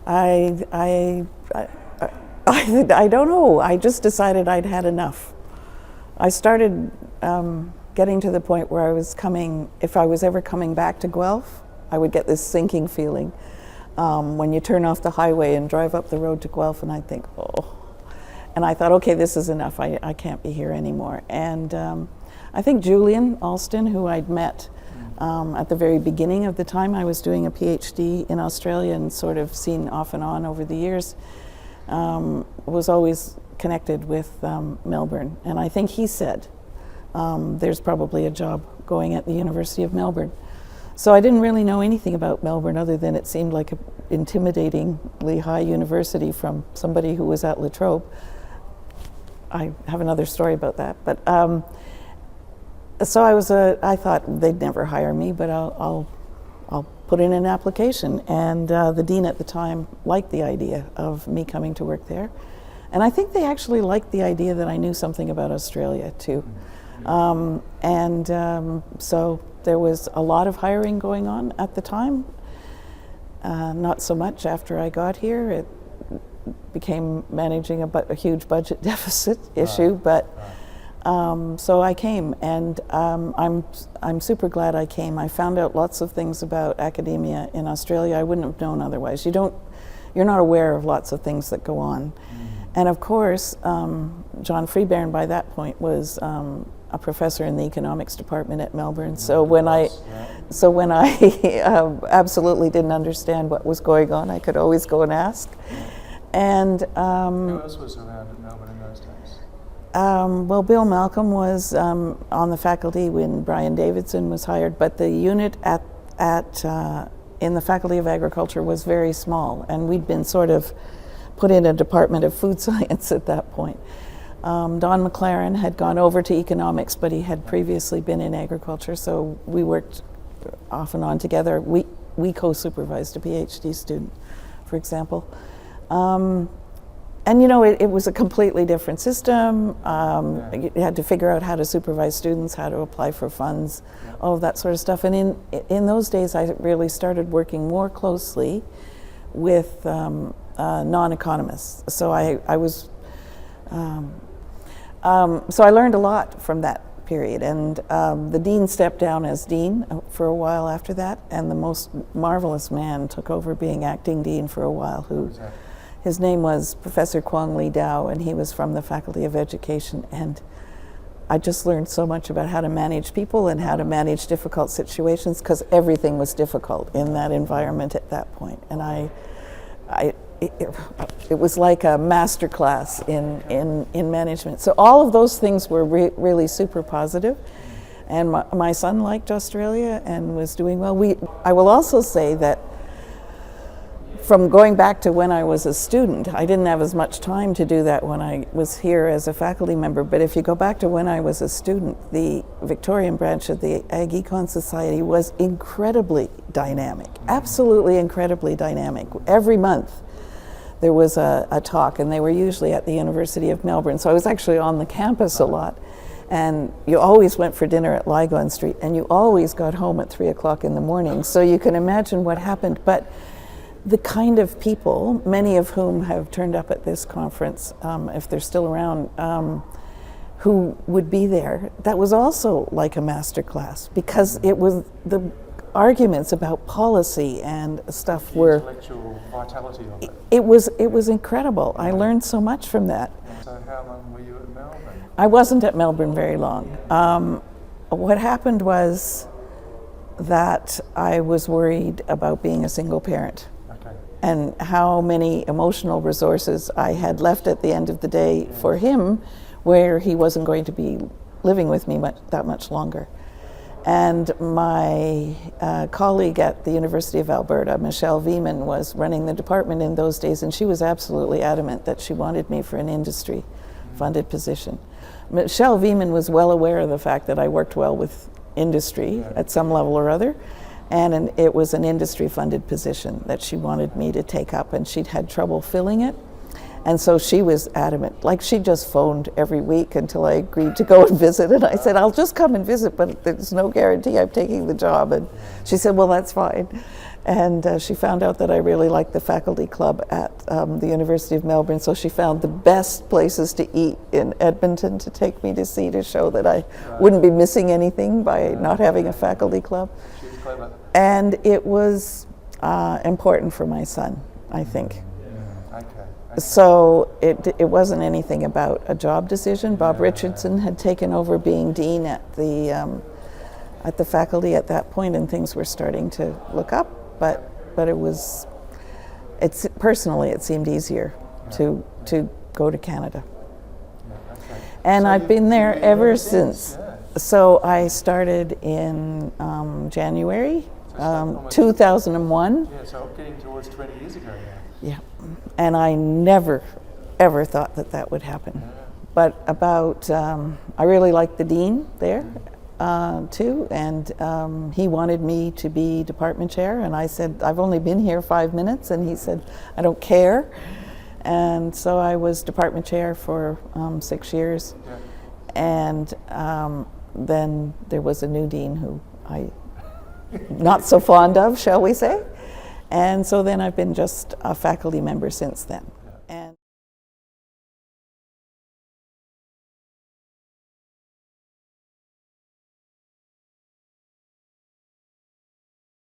I, I, I, I don't know. I just decided I'd had enough. I started getting to the point where I was coming, if I was ever coming back to Guelph, I would get this sinking feeling when you turn off the highway and drive up the road to Guelph, and I'd think, oh. And I thought, okay, this is enough. I can't be here anymore. And I think Julian Alston, who I'd met at the very beginning of the time I was doing a PhD in Australia and sort of seen off and on over the years, was always connected with Melbourne. And I think he said, there's probably a job going at the University of Melbourne. So I didn't really know anything about Melbourne other than it seemed like an intimidatingly high university from somebody who was at La Trobe. I have another story about that. But so I thought they'd never hire me, but I'll put in an application. And the dean at the time liked the idea of me coming to work there. And I think they actually liked the idea that I knew something about Australia too. So there was a lot of hiring going on at the time. Not so much after I got here. It became managing a huge budget deficit issue, but so I came, and I'm super glad I came. I found out lots of things about academia in Australia I wouldn't have known otherwise. You're not aware of lots of things that go on. And of course, John Freebairn by that point was a professor in the economics department at Melbourne. So when I absolutely didn't understand what was going on, I could always go and ask. And who else was around at Melbourne in those days? Well, Bill Malcolm was on the faculty when Brian Davidson was hired, but the unit in the Faculty of Agriculture was very small, and we'd been sort of put in a department of food science at that point. Don McLaren had gone over to economics, but he had previously been in agriculture, so we worked off and on together. We co-supervised a PhD student, for example. And it was a completely different system. You had to figure out how to supervise students, how to apply for funds, all of that sort of stuff. And in those days, I really started working more closely with non-economists. So so I learned a lot from that period. And the dean stepped down as dean for a while after that, and the most marvelous man took over being acting dean for a while, his name was Professor Kwong Lee Dow, and he was from the Faculty of Education. And I just learned so much about how to manage people and how to manage difficult situations, because everything was difficult in that environment at that point. And it was like a master class in management. So all of those things were really super positive. And my son liked Australia and was doing well. I will also say that from going back to when I was a student, I didn't have as much time to do that when I was here as a faculty member, but if you go back to when I was a student, the Victorian branch of the Ag Econ Society was incredibly dynamic, absolutely incredibly dynamic. Every month there was a talk, and they were usually at the University of Melbourne, so I was actually on the campus a lot. And you always went for dinner at Lygon Street, and you always got home at 3 o'clock in the morning, so you can imagine what happened. But the kind of people, many of whom have turned up at this conference, if they're still around, who would be there, that was also like a master class, because it was the arguments about policy and stuff the were intellectual vitality of it. It was incredible. I learned so much from that. So how long were you at Melbourne? I wasn't at Melbourne very long. What happened was that I was worried about being a single parent. And how many emotional resources I had left at the end of the day for him, where he wasn't going to be living with me that much longer. And my colleague at the University of Alberta, Michelle Veeman, was running the department in those days, and she was absolutely adamant that she wanted me for an industry-funded position. Michelle Veeman was well aware of the fact that I worked well with industry at some level or other, and it was an industry-funded position that she wanted me to take up, and she'd had trouble filling it. And so she was adamant. Like, she just phoned every week until I agreed to go and visit. And I said, I'll just come and visit, but there's no guarantee I'm taking the job. And she said, well, that's fine. And she found out that I really liked the faculty club at the University of Melbourne, so she found the best places to eat in Edmonton to take me to see, to show that I wouldn't be missing anything by not having a faculty club. She's clever. And it was important for my son, I think. Okay. So it wasn't anything about a job decision. Bob Richardson had taken over being dean at the faculty at that point, and things were starting to look up. But personally, it seemed easier to go to Canada. Yeah, okay. And So I've you've been there been ever ever since. Yeah. So I started in January So almost- 2001. Yeah, so getting towards 20 years ago now. Yeah, and I never, ever thought that would happen. Yeah. But I really liked the dean there too, and he wanted me to be department chair, and I said, I've only been here 5 minutes, and he said, I don't care. And so I was department chair for 6 years, Yeah. and then there was a new dean who I not so fond of, shall we say. And so then I've been just a faculty member since then.